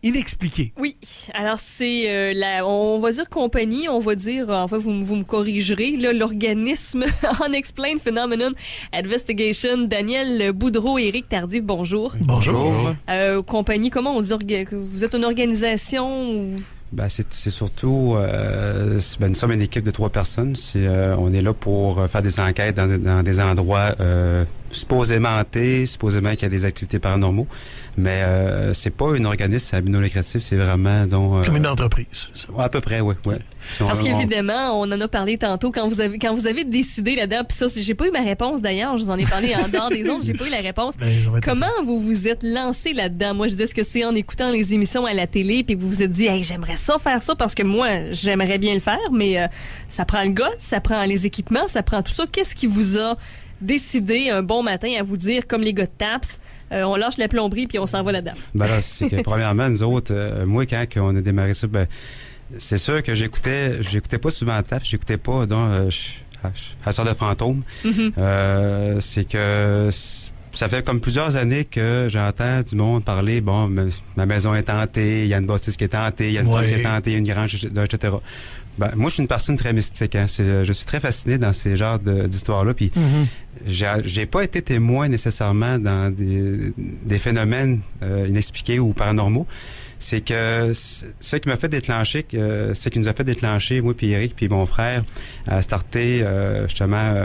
Inexpliqué. Oui, alors c'est on va dire compagnie, on va dire, enfin vous me corrigerez, là, l'organisme Unexplained Phenomenon Investigation, Daniel Boudreau et Éric Tardif, bonjour. Bonjour. Compagnie, comment on dit, vous êtes une organisation ou... Ben, c'est surtout, nous sommes une équipe de 3 personnes. On est là pour faire des enquêtes dans des endroits supposément hantés, supposément qu'il y a des activités paranormaux. Mais c'est pas un organisme à but non lucratif, c'est vraiment comme une entreprise. Ça. À peu près, oui. Ouais. Parce qu'évidemment, on en a parlé tantôt quand vous avez décidé là-dedans. Puis ça, j'ai pas eu ma réponse d'ailleurs. Je vous en ai parlé en dehors des ondes. J'ai pas eu la réponse. Comment vous vous êtes lancé là-dedans? Moi, je dis, est-ce que c'est en écoutant les émissions à la télé puis que vous vous êtes dit, hey, j'aimerais ça faire ça parce que moi, j'aimerais bien le faire, mais ça prend le goût, ça prend les équipements, ça prend tout ça. Qu'est-ce qui vous a décidé un bon matin à vous dire, comme les gars de TAPS, on lâche la plomberie puis on s'en va là-dedans? Ben là, c'est que premièrement, nous autres, moi, quand on a démarré ça, c'est sûr que j'écoutais pas souvent TAPS, j'écoutais pas Chasseur de fantômes. Mm-hmm. C'est que ça fait comme plusieurs années que j'entends du monde parler, bon, ma maison est hantée, il y a une bâtisse qui est hantée, il y a une femme qui est hantée, il y a une grange, etc. Ben, moi, je suis une personne très mystique. Hein. Je suis très fasciné dans ces genres d'histoires-là. Puis, j'ai pas été témoin nécessairement dans des phénomènes inexpliqués ou paranormaux. C'est que ce qui m'a fait déclencher, ce qui nous a fait déclencher, moi puis Eric puis mon frère, à starter justement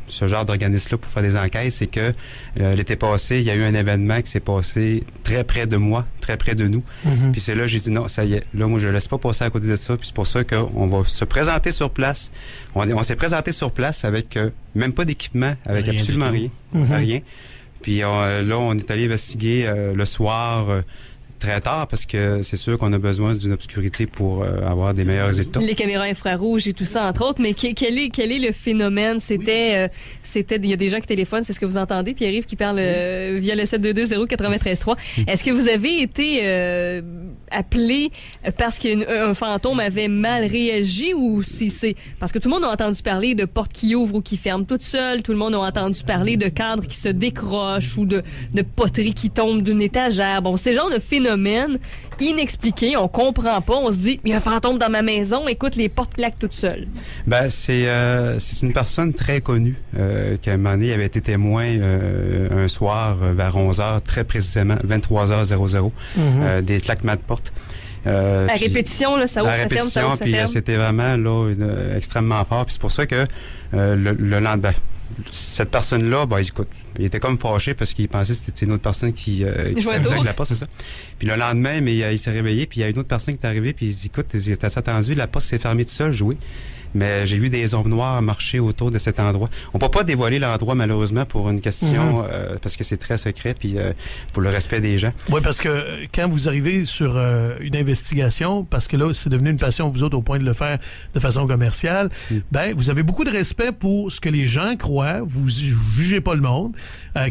ce genre d'organisme-là pour faire des enquêtes, c'est que l'été passé, il y a eu un événement qui s'est passé très près de moi, très près de nous. Mm-hmm. Puis c'est là j'ai dit non, ça y est, là moi je laisse pas passer à côté de ça. Puis c'est pour ça qu'on va se présenter sur place. On s'est présenté sur place avec même pas d'équipement, avec absolument rien, rien. Puis là on est allé investiguer le soir. Très tard parce que c'est sûr qu'on a besoin d'une obscurité pour avoir des meilleurs résultats. Les caméras infrarouges et tout ça entre autres, mais quel est le phénomène? C'était il y a des gens qui téléphonent, c'est ce que vous entendez, Pierre-Yves qui parle via le 722-093-3. Est-ce que vous avez été appelé parce qu'un fantôme avait mal réagi ou si c'est parce que tout le monde a entendu parler de portes qui ouvrent ou qui ferment toutes seules, tout le monde a entendu parler de cadres qui se décrochent ou de poteries qui tombent d'une étagère. Bon, ces genres de phénomènes inexpliqué, on comprend pas, on se dit il y a un fantôme dans ma maison, écoute, les portes claquent toutes seules. Ben c'est une personne très connue qui à un moment donné avait été témoin un soir vers 11h, très précisément 23h00, des claquements de portes. À répétition, là, ça ouvre, ça ferme, ça ouvre, ça ferme. C'était vraiment là extrêmement fort. Puis c'est pour ça que le lendemain, cette personne-là, écoute, il était comme fâché parce qu'il pensait que c'était une autre personne qui s'amusait avec la porte, c'est ça. Puis le lendemain, il s'est réveillé, puis il y a une autre personne qui est arrivée, puis il dit, écoute, t'as attendu, la porte s'est fermée tout seul, joué. Mais j'ai vu des ombres noires marcher autour de cet endroit. On peut pas dévoiler l'endroit, malheureusement, pour une question, parce que c'est très secret, puis pour le respect des gens. Oui, parce que quand vous arrivez sur une investigation, parce que là, c'est devenu une passion, vous autres, au point de le faire de façon commerciale, vous avez beaucoup de respect pour ce que les gens croient, vous jugez pas le monde.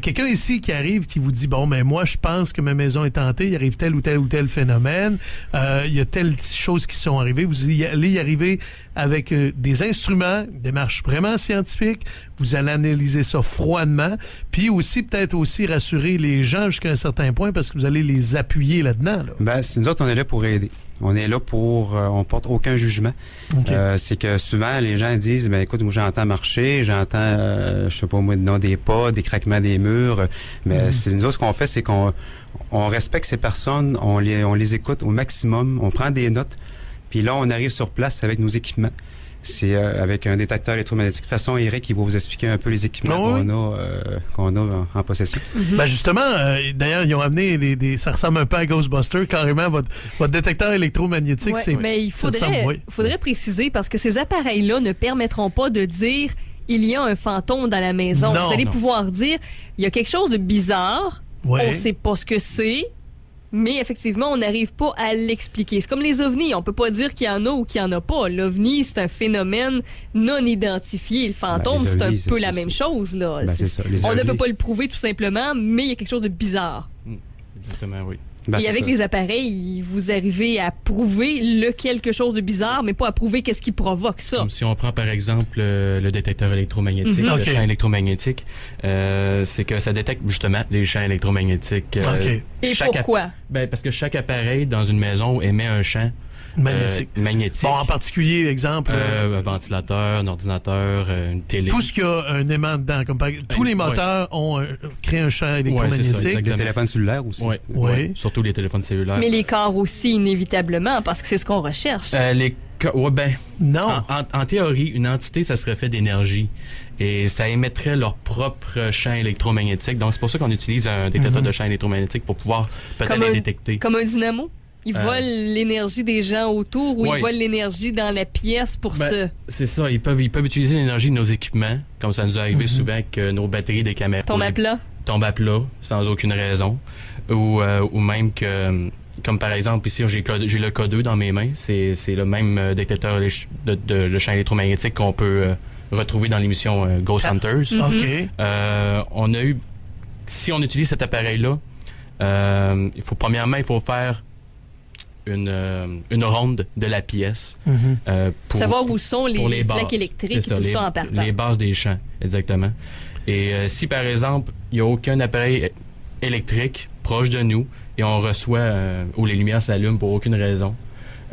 Quelqu'un ici qui arrive, qui vous dit, bon, mais moi, je pense que ma maison est hantée, il arrive tel ou tel phénomène, il y a telle choses qui sont arrivées, vous allez y arriver avec des instruments, une démarche vraiment scientifique, vous allez analyser ça froidement, puis aussi peut-être aussi rassurer les gens jusqu'à un certain point parce que vous allez les appuyer là-dedans. Là. Nous autres, on est là pour aider. On est là pour... on porte aucun jugement. Okay. C'est que souvent, les gens disent, écoute, moi, j'entends marcher, j'entends, je sais pas moi, des pas, des craquements des murs, mais c'est nous autres, ce qu'on fait, c'est qu'on respecte ces personnes, on les écoute au maximum, on prend des notes, puis là, on arrive sur place avec nos équipements. C'est avec un détecteur électromagnétique. De toute façon, Eric, il va vous expliquer un peu les équipements qu'on a en possession. Justement, d'ailleurs, ils ont amené ça ressemble un peu à Ghostbusters, carrément, votre détecteur électromagnétique. Ouais, mais il faudrait préciser, parce que ces appareils-là ne permettront pas de dire il y a un fantôme dans la maison. Vous allez pouvoir dire il y a quelque chose de bizarre, on sait pas ce que c'est, mais effectivement, on n'arrive pas à l'expliquer. C'est comme les ovnis. On peut pas dire qu'il y en a ou qu'il y en a pas. L'ovni, c'est un phénomène non identifié. Le fantôme, c'est un peu la même chose. Là. C'est ça. On ne peut pas le prouver tout simplement, mais il y a quelque chose de bizarre. Exactement, oui. Ben, Et c'est avec ça. les appareils, vous arrivez à prouver le quelque chose de bizarre, mais pas à prouver qu'est-ce qui provoque ça. Comme si on prend par exemple le détecteur électromagnétique, Mhm. le Ok. champ électromagnétique, c'est que ça détecte justement les champs électromagnétiques. OK. Et chaque pourquoi? Parce que chaque appareil dans une maison émet un champ Magnétique. magnétique. Bon, en particulier, exemple, Un ventilateur, un ordinateur, une télé. tout ce qui a un aimant dedans, comme tous les moteurs créent un champ c'est ça, électromagnétique. exactement. Les téléphones cellulaires aussi. Ouais, Oui. ouais, surtout les téléphones cellulaires. Mais les corps aussi, inévitablement, parce que c'est ce qu'on recherche. Non. En théorie, une entité, ça serait fait d'énergie. Et ça émettrait leur propre champ électromagnétique. Donc, c'est pour ça qu'on utilise un détecteur de champ électromagnétique pour pouvoir peut-être Comme les un- détecter. Comme un dynamo? Ils volent l'énergie des gens autour ou Ouais. ils volent l'énergie dans la pièce pour Ben, ça? C'est ça, ils peuvent utiliser l'énergie de nos équipements, comme ça nous est arrivé souvent que nos batteries des caméras Tombe à plat? tombent à plat sans aucune raison. Ou même que, comme par exemple ici, j'ai le K2 dans mes mains, c'est le même détecteur de champ électromagnétique qu'on peut retrouver dans l'émission Ghost Hunters. OK. On a eu, si on utilise cet appareil-là, premièrement, il faut faire une ronde de la pièce pour Savoir où sont pour les bases. plaques électriques C'est et ça, tout ça en partant. les bases des champs, exactement. Et si par exemple, il n'y a aucun appareil électrique proche de nous et on reçoit où les lumières s'allument pour aucune raison,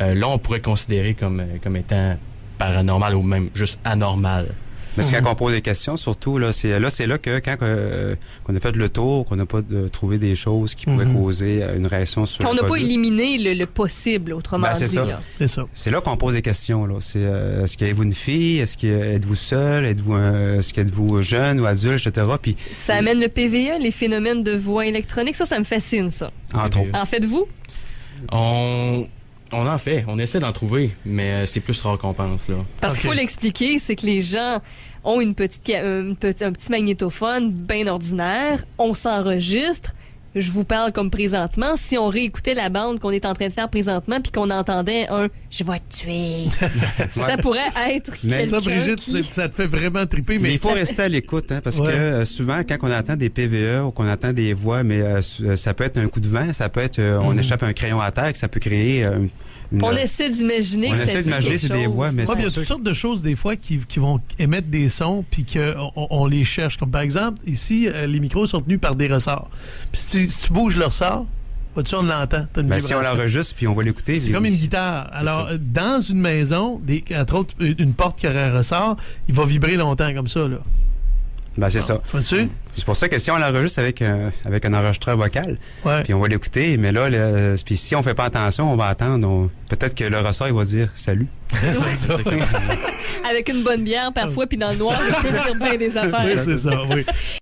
là on pourrait considérer comme étant paranormal ou même juste anormal. Mais c'est quand on pose des questions, surtout, c'est là que quand qu'on a fait le tour, qu'on n'a pas trouvé des choses qui pouvaient causer une réaction sur Qu'on le n'a pas code. éliminé le possible, autrement Ben, c'est dit. ça. Là. C'est ça. C'est là qu'on pose des questions. Là. C'est est-ce qu'êtes-vous une fille? Est-ce que êtes-vous seul? Est-ce qu'êtes-vous jeune ou adulte, etc. Puis, Ça amène le PVE, les phénomènes de voix électronique. Ça me fascine, ça. entre autres. En faites-vous? On en fait, on essaie d'en trouver, mais c'est plus rare qu'on pense, là. Parce qu'il Ok. faut l'expliquer, c'est que les gens ont un petit magnétophone bien ordinaire, on s'enregistre. Je vous parle comme présentement. Si on réécoutait la bande qu'on est en train de faire présentement puis qu'on entendait un « je vais te tuer », ça pourrait être Mais quelqu'un Ça, Brigitte, qui... ça te fait vraiment triper, Mais mais il faut rester à l'écoute, hein, parce Ouais. que souvent, quand on entend des PVE ou qu'on entend des voix, mais ça peut être un coup de vent, ça peut être on échappe un crayon à terre, que ça peut créer On essaie d'imaginer On que ça essaie dit d'imaginer quelque c'est des chose. voix, mais ouais, puis il y a toutes sortes de choses des fois qui vont émettre des sons puis on les cherche. Comme par exemple, ici, les micros sont tenus par des ressorts. Puis si tu bouges le ressort, vois-tu, on l'entend. T'as une Ben, si on vibration. l'enregistre puis on va l'écouter. C'est comme une guitare. Alors, dans une maison, entre autres, une porte qui aurait un ressort, il va vibrer longtemps comme ça, là. Ben, c'est ça. Tu vois-tu? C'est pour ça que si on l'enregistre avec un enregistreur vocal, Ouais. puis on va l'écouter, mais là, puis si on fait pas attention, on va attendre. Peut-être que le ressort, il va dire salut. C'est ça. Avec une bonne bière parfois, puis dans le noir, il peut dire bien des affaires. Oui, c'est ça, oui.